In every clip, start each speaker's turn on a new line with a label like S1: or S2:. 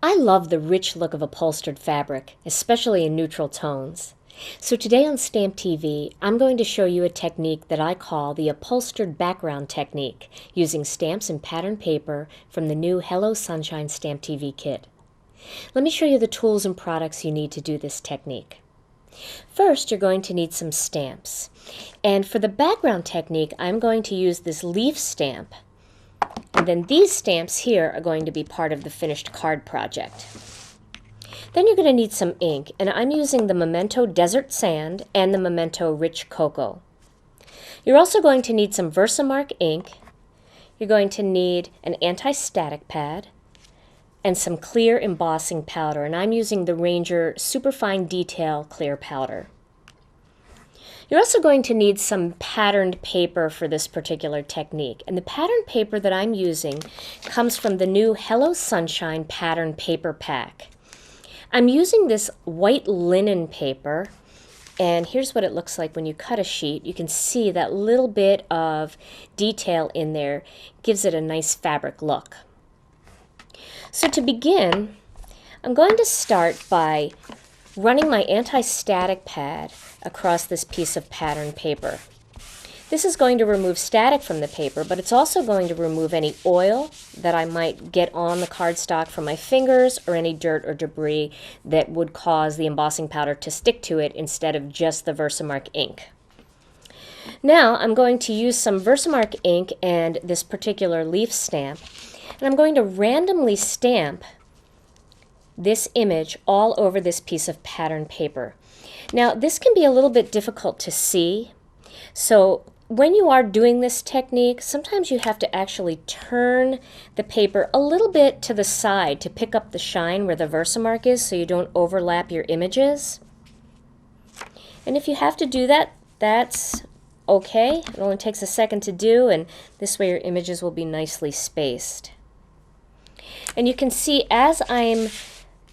S1: I love the rich look of upholstered fabric, especially in neutral tones. So today on Stamp TV, I'm going to show you a technique that I call the upholstered background technique, using stamps and pattern paper from the new Hello Sunshine Stamp TV kit. Let me show you the tools and products you need to do this technique. First, you're going to need some stamps. And for the background technique, I'm going to use this leaf stamp. And then these stamps here are going to be part of the finished card project. Then you're going to need some ink, and I'm using the Memento Desert Sand and the Memento Rich Cocoa. You're also going to need some Versamark ink. You're going to need an anti-static pad and some clear embossing powder, and I'm using the Ranger Superfine Detail Clear Powder. You're also going to need some patterned paper for this particular technique, and the patterned paper that I'm using comes from the new Hello Sunshine Pattern Paper Pack. I'm using this white linen paper, and here's what it looks like when you cut a sheet. You can see that little bit of detail in there gives it a nice fabric look. So to begin, I'm going to start by running my anti-static pad across this piece of pattern paper. This is going to remove static from the paper, but it's also going to remove any oil that I might get on the cardstock from my fingers or any dirt or debris that would cause the embossing powder to stick to it instead of just the Versamark ink. Now I'm going to use some Versamark ink and this particular leaf stamp, and I'm going to randomly stamp this image all over this piece of pattern paper. Now this can be a little bit difficult to see, so when you are doing this technique, sometimes you have to actually turn the paper a little bit to the side to pick up the shine where the Versamark is so you don't overlap your images. And if you have to do that, that's okay. It only takes a second to do, and this way your images will be nicely spaced. And you can see as I'm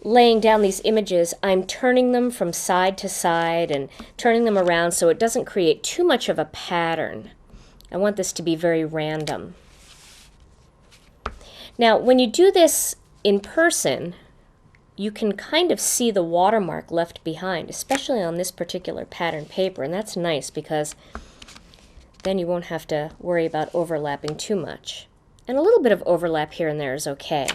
S1: laying down these images, I'm turning them from side to side and turning them around so it doesn't create too much of a pattern. I want this to be very random. Now, when you do this in person, you can kind of see the watermark left behind, especially on this particular pattern paper, and that's nice because then you won't have to worry about overlapping too much. And a little bit of overlap here and there is okay.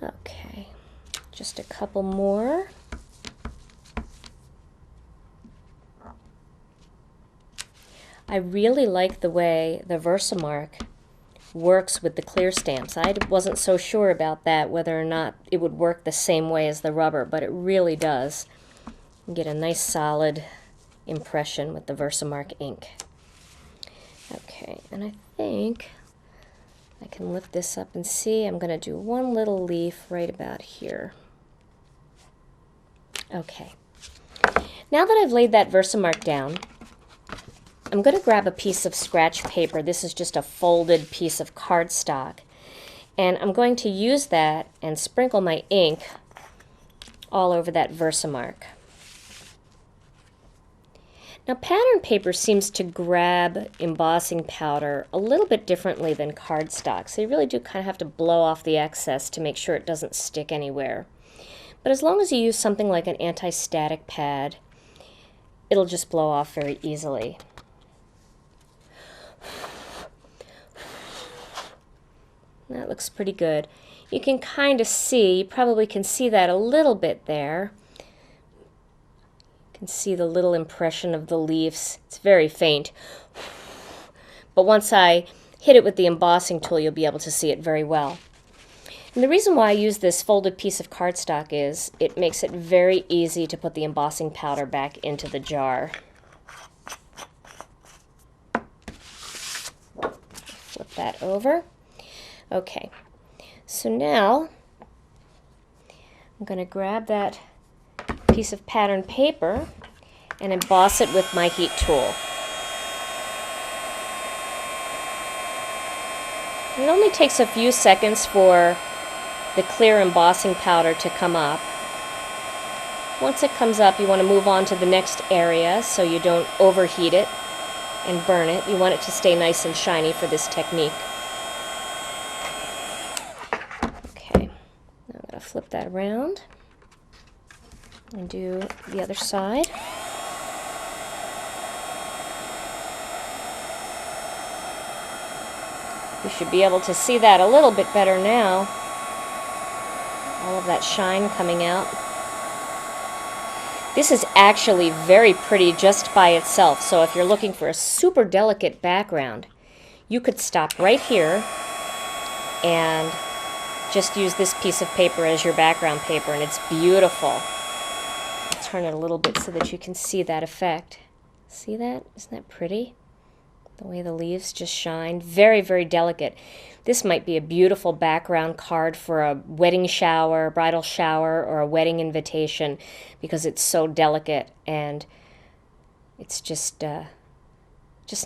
S1: Okay, just a couple more. I really like the way the Versamark works with the clear stamps. I wasn't so sure about that, whether or not it would work the same way as the rubber, but it really does. You get a nice solid impression with the Versamark ink. Okay, and I think I can lift this up and see. I'm going to do one little leaf right about here. Okay. Now that I've laid that Versamark down, I'm going to grab a piece of scratch paper. This is just a folded piece of cardstock. And I'm going to use that and sprinkle my ink all over that Versamark. Now, pattern paper seems to grab embossing powder a little bit differently than cardstock, so you really do kind of have to blow off the excess to make sure it doesn't stick anywhere. But as long as you use something like an anti-static pad, it'll just blow off very easily. That looks pretty good. You can kind of see, you probably can see that a little bit there. You can see the little impression of the leaves. It's very faint. But once I hit it with the embossing tool, you'll be able to see it very well. And the reason why I use this folded piece of cardstock is it makes it very easy to put the embossing powder back into the jar. Flip that over. Okay, so now I'm going to grab that piece of pattern paper and emboss it with my heat tool. It only takes a few seconds for the clear embossing powder to come up. Once it comes up, you want to move on to the next area so you don't overheat it. and burn it. You want it to stay nice and shiny for this technique. Okay, now I'm going to flip that around and do the other side. You should be able to see that a little bit better now. All of that shine coming out. This is actually very pretty just by itself, so if you're looking for a super delicate background, you could stop right here and just use this piece of paper as your background paper, and it's beautiful. I'll turn it a little bit so that you can see that effect. See that? Isn't that pretty? The way the leaves just shine. Very, very delicate. This might be a beautiful background card for a wedding shower, bridal shower, or a wedding invitation because it's so delicate and it's just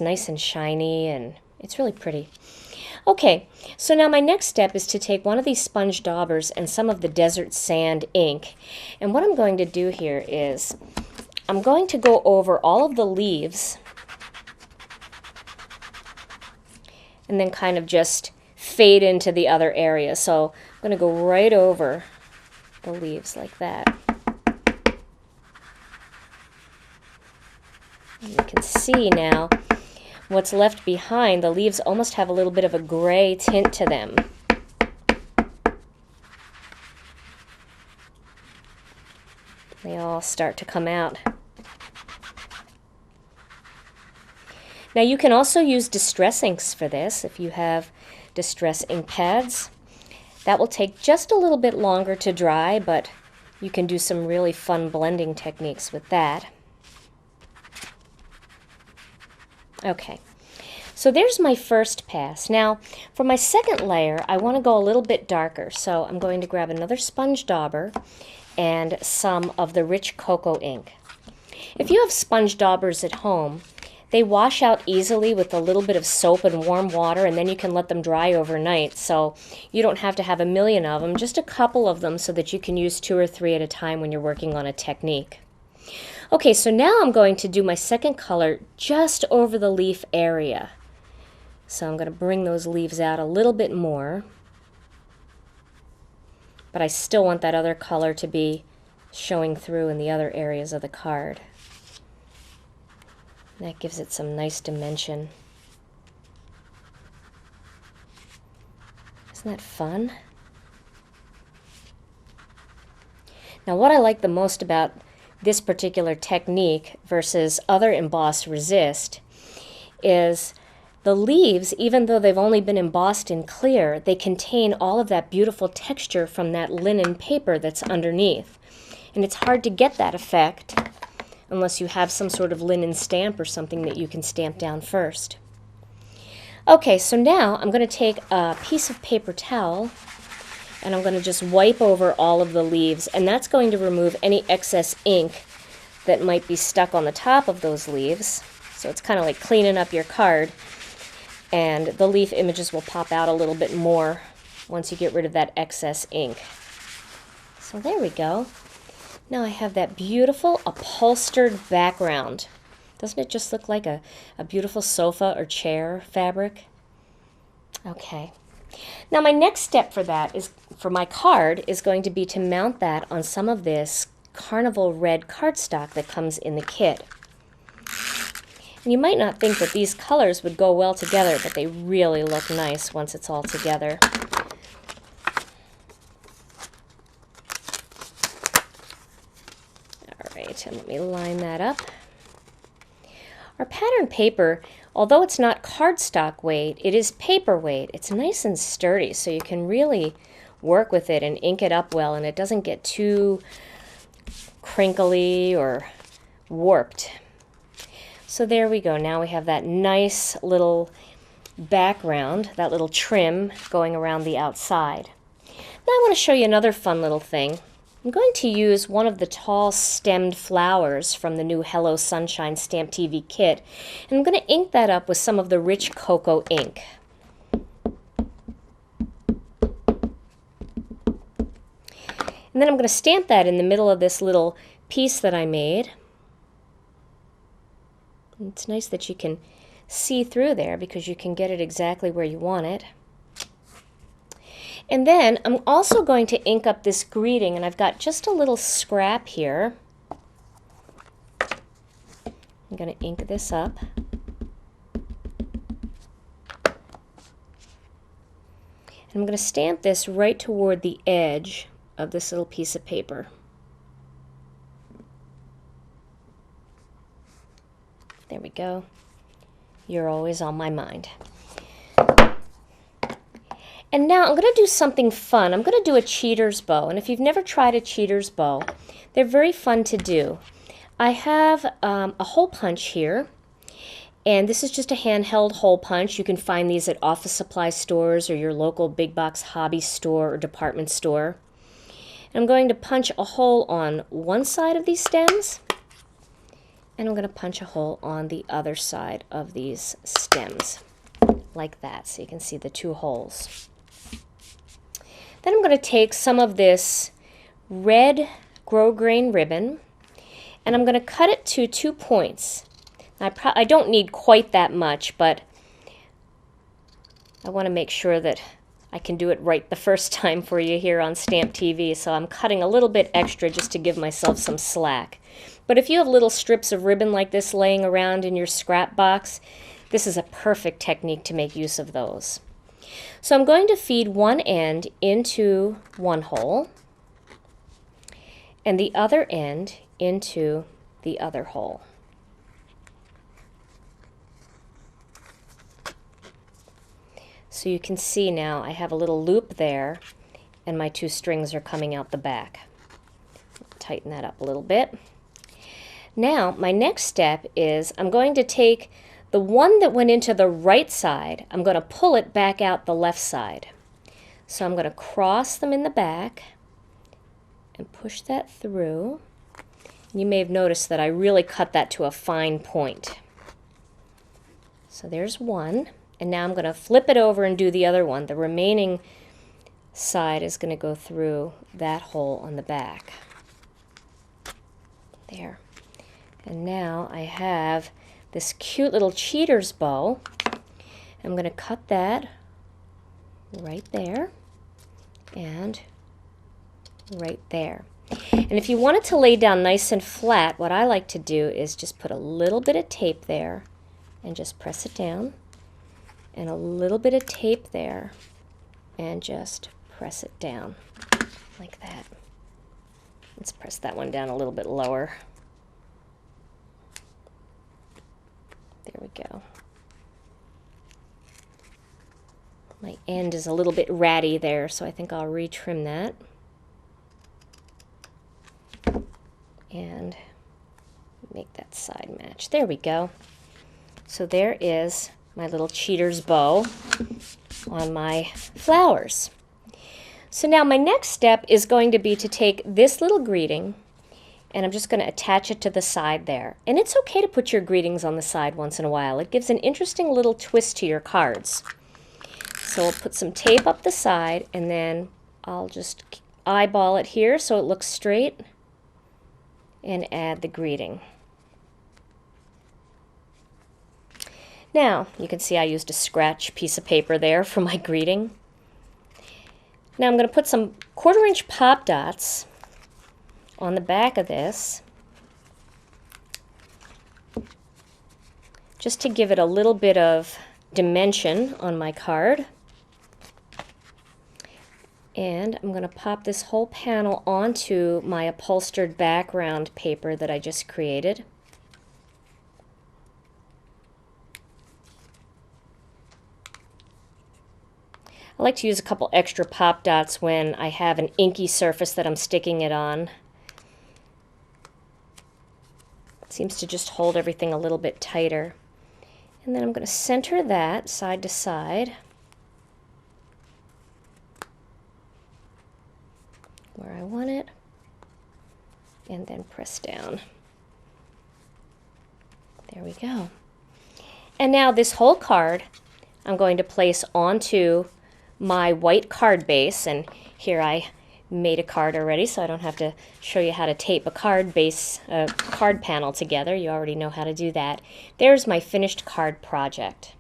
S1: nice and shiny, and it's really pretty. Okay, so now my next step is to take one of these sponge daubers and some of the desert sand ink. And what I'm going to do here is I'm going to go over all of the leaves and then kind of just fade into the other areas. So I'm going to go right over the leaves like that. And you can see now what's left behind. The leaves almost have a little bit of a gray tint to them. They all start to come out. Now you can also use distress inks for this if you have distress ink pads. That will take just a little bit longer to dry, but you can do some really fun blending techniques with that. Okay, so there's my first pass. Now for my second layer, I want to go a little bit darker, so I'm going to grab another sponge dauber and some of the rich cocoa ink. If you have sponge daubers at home, they wash out easily with a little bit of soap and warm water, and then you can let them dry overnight. So you don't have to have a million of them, just a couple of them so that you can use 2 or 3 at a time when you're working on a technique. Okay, so now I'm going to do my second color just over the leaf area. So I'm going to bring those leaves out a little bit more, but I still want that other color to be showing through in the other areas of the card. That gives it some nice dimension. Isn't that fun? Now what I like the most about this particular technique versus other embossed resist is the leaves, even though they've only been embossed in clear, they contain all of that beautiful texture from that linen paper that's underneath. And it's hard to get that effect unless you have some sort of linen stamp or something that you can stamp down first. Okay, so now I'm going to take a piece of paper towel and I'm going to just wipe over all of the leaves, and that's going to remove any excess ink that might be stuck on the top of those leaves. So it's kind of like cleaning up your card, and the leaf images will pop out a little bit more once you get rid of that excess ink. So there we go. Now I have that beautiful upholstered background. Doesn't it just look like a beautiful sofa or chair fabric? Okay. Now my next step for that is, for my card, is going to be to mount that on some of this carnival red cardstock that comes in the kit. And you might not think that these colors would go well together, but they really look nice once it's all together. Alright, and let me line that up. Our pattern paper, although it's not cardstock weight, it is paper weight. It's nice and sturdy, so you can really work with it and ink it up well, and it doesn't get too crinkly or warped. So there we go. Now we have that nice little background, that little trim going around the outside. Now I want to show you another fun little thing. I'm going to use one of the tall stemmed flowers from the new Hello Sunshine Stamp TV kit, and I'm going to ink that up with some of the rich cocoa ink. And then I'm going to stamp that in the middle of this little piece that I made. It's nice that you can see through there because you can get it exactly where you want it. And then I'm also going to ink up this greeting, and I've got just a little scrap here. I'm going to ink this up. And I'm going to stamp this right toward the edge of this little piece of paper. There we go. You're always on my mind. And now I'm going to do something fun. I'm going to do a cheater's bow. And if you've never tried a cheater's bow, they're very fun to do. I have a hole punch here. And this is just a handheld hole punch. You can find these at office supply stores or your local big box hobby store or department store. And I'm going to punch a hole on one side of these stems. And I'm going to punch a hole on the other side of these stems, like that, so you can see the two holes. Then I'm going to take some of this red grosgrain ribbon, and I'm going to cut it to 2 points. I don't need quite that much, but I want to make sure that I can do it right the first time for you here on Stamp TV, so I'm cutting a little bit extra just to give myself some slack. But if you have little strips of ribbon like this laying around in your scrap box, this is a perfect technique to make use of those. So I'm going to feed one end into one hole and the other end into the other hole. So you can see now I have a little loop there and my two strings are coming out the back. Tighten that up a little bit. Now my next step is I'm going to take the one that went into the right side, I'm going to pull it back out the left side. So I'm going to cross them in the back and push that through. You may have noticed that I really cut that to a fine point. So there's one, and now I'm going to flip it over and do the other one. The remaining side is going to go through that hole on the back. There. And now I have this cute little cheater's bow. I'm going to cut that right there and right there. And if you want it to lay down nice and flat, what I like to do is just put a little bit of tape there and just press it down, and a little bit of tape there and just press it down like that. Let's press that one down a little bit lower. There we go. My end is a little bit ratty there, so I think I'll retrim that. And make that side match. There we go. So there is my little cheater's bow on my flowers. So now my next step is going to be to take this little greeting, and I'm just going to attach it to the side there. And it's okay to put your greetings on the side once in a while. It gives an interesting little twist to your cards. So I'll put some tape up the side, and then I'll just eyeball it here so it looks straight, and add the greeting. Now, you can see I used a scratch piece of paper there for my greeting. Now I'm going to put some 1/4-inch pop dots on the back of this, just to give it a little bit of dimension on my card. And I'm going to pop this whole panel onto my upholstered background paper that I just created. I like to use a couple extra pop dots when I have an inky surface that I'm sticking it on. It seems to just hold everything a little bit tighter. And then I'm going to center that side to side where I want it, and then press down. There we go. And now this whole card I'm going to place onto my white card base, and here I made a card already, so I don't have to show you how to tape a card panel together. You already know how to do that. There's my finished card project.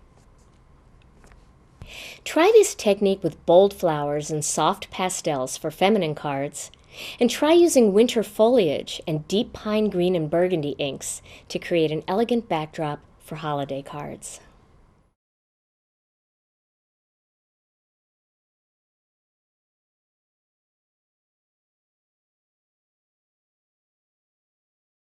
S1: Try this technique with bold flowers and soft pastels for feminine cards, and try using winter foliage and deep pine green and burgundy inks to create an elegant backdrop for holiday cards.